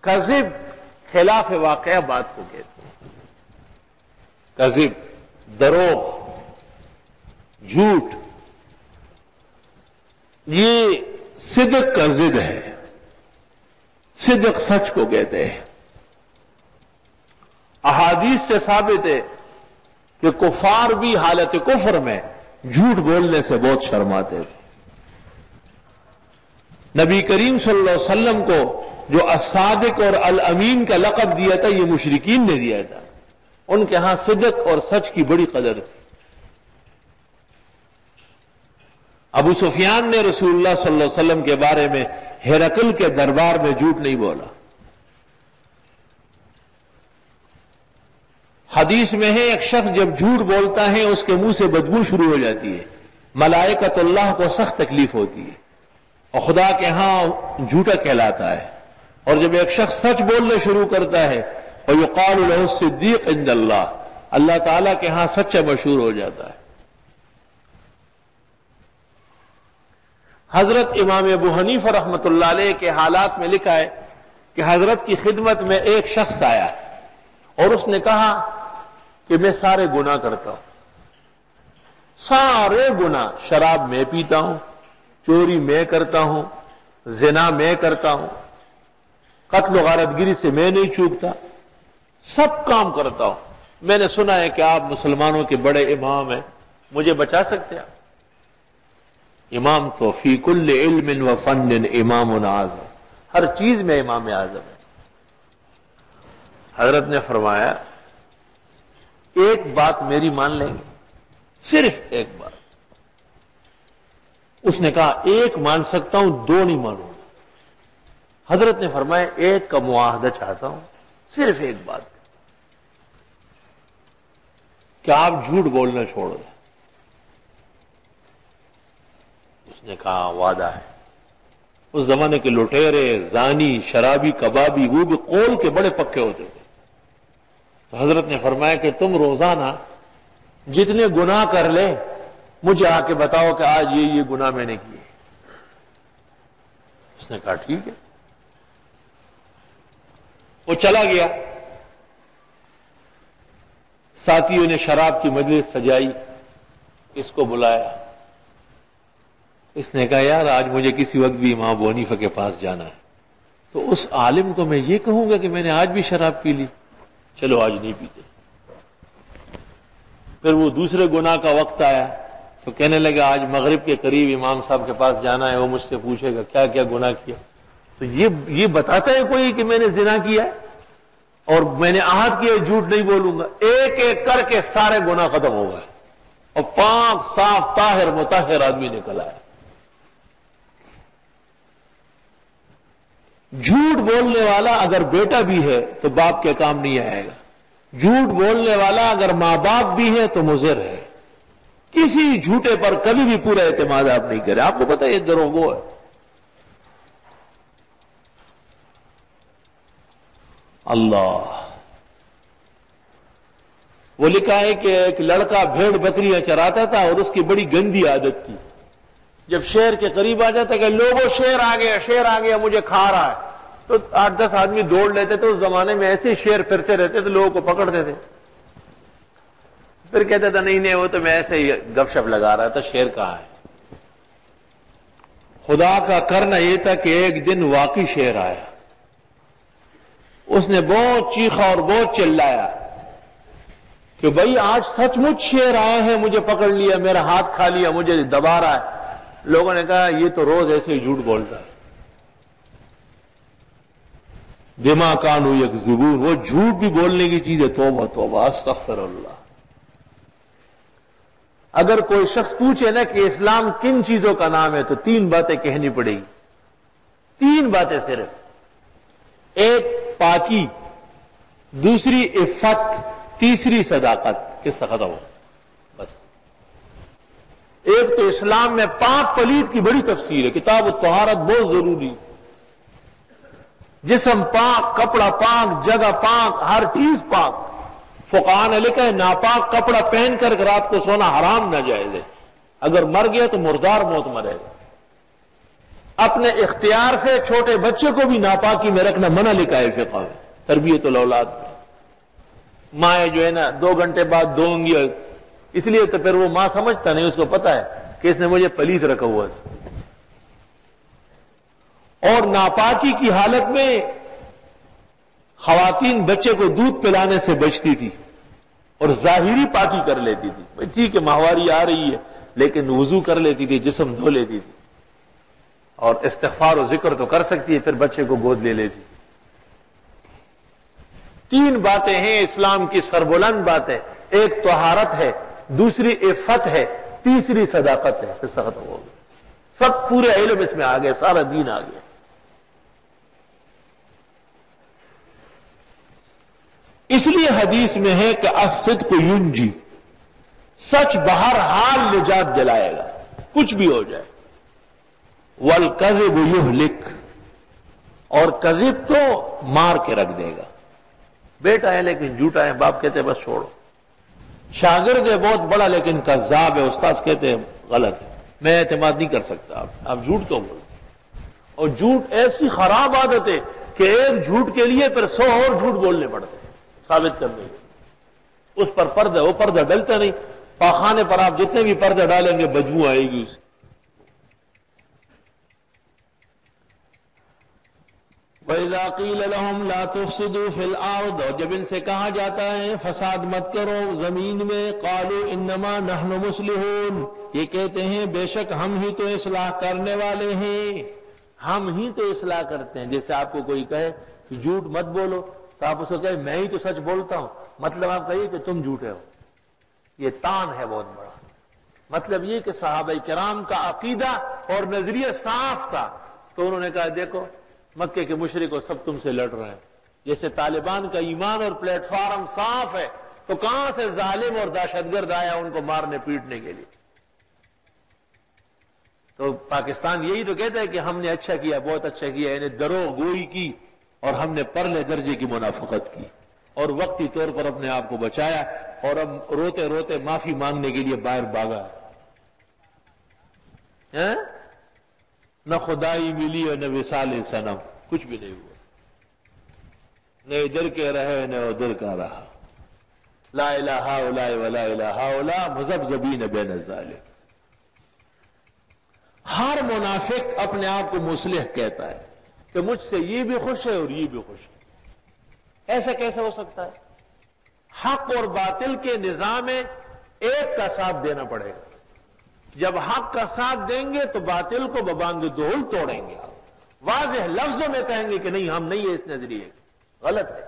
کذب خلاف واقعہ بات کو کہتے ہیں. کذب، دروغ، جھوٹ، یہ صدق کا ضد ہے. صدق سچ کو کہتے ہیں. احادیث سے ثابت ہے کہ کفار بھی حالت کفر میں جھوٹ بولنے سے بہت شرماتے تھے. نبی کریم صلی اللہ علیہ وسلم کو جو الصادق اور الامین کا لقب دیا تھا یہ مشرکین نے دیا تھا. ان کے ہاں صدق اور سچ کی بڑی قدر تھی. ابو سفیان نے رسول اللہ صلی اللہ علیہ وسلم کے بارے میں ہرقل کے دربار میں جھوٹ نہیں بولا. حدیث میں ہے ایک شخص جب جھوٹ بولتا ہے اس کے منہ سے بدبو شروع ہو جاتی ہے. ملائکۃ اللہ کو سخت تکلیف ہوتی ہے اور خدا کے ہاں جھوٹا کہلاتا ہے. اور جب ایک شخص سچ بولنا شروع کرتا ہے وَيُقَالُ لَهُ الصِّدِّيقُ عِندَ اللَّهِ، اللہ تعالیٰ کے ہاں سچا مشہور ہو جاتا ہے. حضرت امام ابو حنیفہ رحمۃ اللہ علیہ کے حالات میں لکھا ہے کہ حضرت کی خدمت میں ایک شخص آیا اور اس نے کہا کہ میں سارے گناہ کرتا ہوں، سارے گناہ. شراب میں پیتا ہوں، چوری میں کرتا ہوں، زنا میں کرتا ہوں، قتل و غارت گری سے میں نہیں چوکتا، سب کام کرتا ہوں. میں نے سنا ہے کہ آپ مسلمانوں کے بڑے امام ہیں، مجھے بچا سکتے ہیں؟ امام تو فی کل علم و فن امام اعظم، ہر چیز میں امام اعظم ہے. حضرت نے فرمایا ایک بات میری مان لیں گے؟ صرف ایک بات. اس نے کہا ایک مان سکتا ہوں، دو نہیں مانوں. حضرت نے فرمایا ایک کا معاہدہ چاہتا ہوں، صرف ایک بات کہ آپ جھوٹ بولنا چھوڑ دیں. اس نے کہا وعدہ ہے. اس زمانے کے لٹیرے، زانی، شرابی، کبابی وہ بھی قول کے بڑے پکے ہوتے تھے. تو حضرت نے فرمایا کہ تم روزانہ جتنے گناہ کر لے مجھے آ کے بتاؤ کہ آج یہ گناہ میں نے کیے. اس نے کہا ٹھیک ہے. وہ چلا گیا. ساتھیوں نے شراب کی مجلس سجائی، اس کو بلایا. اس نے کہا یار آج مجھے کسی وقت بھی امام ابو حنیفہ کے پاس جانا ہے، تو اس عالم کو میں یہ کہوں گا کہ میں نے آج بھی شراب پی لی؟ چلو آج نہیں پیتے. پھر وہ دوسرے گناہ کا وقت آیا تو کہنے لگا آج مغرب کے قریب امام صاحب کے پاس جانا ہے، وہ مجھ سے پوچھے گا کیا کیا گناہ کیا. تو یہ بتاتا ہے کوئی کہ میں نے زنا کیا ہے اور میں نے عہد کیا جھوٹ نہیں بولوں گا. ایک ایک کر کے سارے گناہ ختم ہو گئے اور پاک صاف طاہر مطہر آدمی نکل آیا. جھوٹ بولنے والا اگر بیٹا بھی ہے تو باپ کے کام نہیں آئے گا. جھوٹ بولنے والا اگر ماں باپ بھی ہے تو مضر ہے. کسی جھوٹے پر کبھی بھی پورا اعتماد آپ نہیں کریں. آپ کو پتہ ہے یہ دروغو ہے. اللہ وہ لکھا ہے کہ ایک لڑکا بھیڑ بکریاں چراتا تھا اور اس کی بڑی گندی عادت تھی. جب شیر کے قریب آ جاتا کہ لوگوں شیر آ گیا، شیر آ گیا، مجھے کھا رہا ہے، تو 8-10 آدمی دوڑ لیتے تھے. اس زمانے میں ایسے شیر پھرتے رہتے تھے، لوگوں کو پکڑتے تھے. پھر کہتا تھا نہیں وہ تو میں ایسے ہی گپ شپ لگا رہا تھا، شیر کہاں ہے. خدا کا کرنا یہ تھا کہ ایک دن واقعی شیر آیا. اس نے بہت چیخا اور بہت چلایا کہ بھائی آج سچ مچ شیر آئے ہیں، مجھے پکڑ لیا، میرا ہاتھ کھا لیا، مجھے دبا رہا ہے. لوگوں نے کہا یہ تو روز ایسے ہی جھوٹ بولتا ہے. بما کانوا یکذبون، وہ جھوٹ بھی بولنے کی چیز ہے. توبہ توبہ استغفر اللہ. اگر کوئی شخص پوچھے نا کہ اسلام کن چیزوں کا نام ہے تو 3 باتیں کہنی پڑے گی. 3 باتیں صرف. ایک پاکی، دوسری عفت، تیسری صداقت. کس سے ختم ہو بس. ایک تو اسلام میں پاک پلید کی بڑی تفسیر ہے. کتاب الطہارت بہت ضروری. جسم پاک، کپڑا پاک، جگہ پاک، ہر چیز پاک. فقہاء نے لکھا ہے ناپاک کپڑا پہن کر رات کو سونا حرام ناجائز ہے. اگر مر گیا تو مردار موت مرے گا. اپنے اختیار سے چھوٹے بچے کو بھی ناپاکی میں رکھنا منع لکھا ہے فقہ میں، تربیت الاولاد میں۔ مائیں جو ہے نا 2 گھنٹے بعد دھوئیں گی، اس لیے تو پھر وہ ماں سمجھتا نہیں، اس کو پتا ہے کہ اس نے مجھے پلیت رکھا ہوا ہے۔ اور ناپاکی کی حالت میں خواتین بچے کو دودھ پلانے سے بچتی تھی اور ظاہری پاکی کر لیتی تھی، بھئی ٹھیک ہے ماہواری آ رہی ہے لیکن وضو کر لیتی تھی، جسم دھو لیتی تھی، اور استغفار و ذکر تو کر سکتی ہے، پھر بچے کو گود لے لیتی۔ 3 باتیں ہیں اسلام کی سربلند باتیں، ایک طہارت ہے، دوسری عفت ہے، تیسری صداقت ہے، پھر ختم ہو گیا، سب پورے علم اس میں آ گئے، سارا دین آ گیا۔ اس لیے حدیث میں ہے کہ الصدق ینجی، سچ بہرحال نجات دلائے گا، کچھ بھی ہو جائے۔ والکذب یہلک، اور کذب تو مار کے رکھ دے گا۔ بیٹا ہے لیکن جھوٹا ہے، باپ کہتے ہیں بس چھوڑو۔ شاگرد ہے بہت بڑا لیکن کذاب ہے، استاذ کہتے ہیں غلط ہے، میں اعتماد نہیں کر سکتا، آپ جھوٹ کیوں بولتے؟ اور جھوٹ ایسی خراب عادت ہے کہ ایک جھوٹ کے لیے پھر 100 اور جھوٹ بولنے پڑتے ہیں ثابت کرنے کے۔ اس پر پردہ، وہ پردہ ڈلتا نہیں، پاخانے پر آپ جتنے بھی پردہ ڈالیں گے بدبو آئے گی اسے۔ وَإِذَا قِيلَ لَهُمْ لَا تُفْسِدُوا فِي الْأَرْضِ، اور جب ان سے کہا جاتا ہے فساد مت کرو زمین میں، قَالُوا إِنَّمَا نَحْنُ مُصْلِحُونَ، یہ کہتے ہیں بے شک ہم ہی تو اصلاح کرنے والے ہیں، ہم ہی تو اصلاح کرتے ہیں۔ جیسے آپ کو کوئی کہے کہ جھوٹ مت بولو تو آپ اس کو کہیں میں ہی تو سچ بولتا ہوں، مطلب آپ کہیے کہ تم جھوٹے ہو، یہ تان ہے بہت بڑا۔ مطلب یہ کہ صحابہ کرام کا عقیدہ اور نظریہ صاف تھا، تو انہوں نے کہا دیکھو مکے کے مشرک سب تم سے لڑ رہے ہیں، جیسے طالبان کا ایمان اور پلیٹ فارم صاف ہے تو کہاں سے ظالم اور دہشت گرد آیا ان کو مارنے پیٹنے کے لیے؟ تو پاکستان یہی تو کہتا ہے کہ ہم نے اچھا کیا، بہت اچھا کیا، یعنی دروغ گوئی کی اور ہم نے پرلے درجے کی منافقت کی اور وقتی طور پر اپنے آپ کو بچایا، اور اب روتے روتے معافی مانگنے کے لیے باہر بھاگا ہے۔ نہ خدائی ملی اور نہ وصال صنم، کچھ بھی نہیں ہوا، نہ ادھر کے رہے نہ ادھر کا رہا، لا الہ الا ولا الہ الا مذبذبین بین الظالم۔ ہر منافق اپنے آپ کو مصلح کہتا ہے کہ مجھ سے یہ بھی خوش ہے اور یہ بھی خوش ہے، ایسا کیسے ہو سکتا ہے؟ حق اور باطل کے نظام میں ایک کا ساتھ دینا پڑے گا، جب حق کا ساتھ دیں گے تو باطل کو ببانگ دہل توڑیں گے، واضح لفظوں میں کہیں گے کہ نہیں ہم نہیں ہے اس نظریے، غلط ہے۔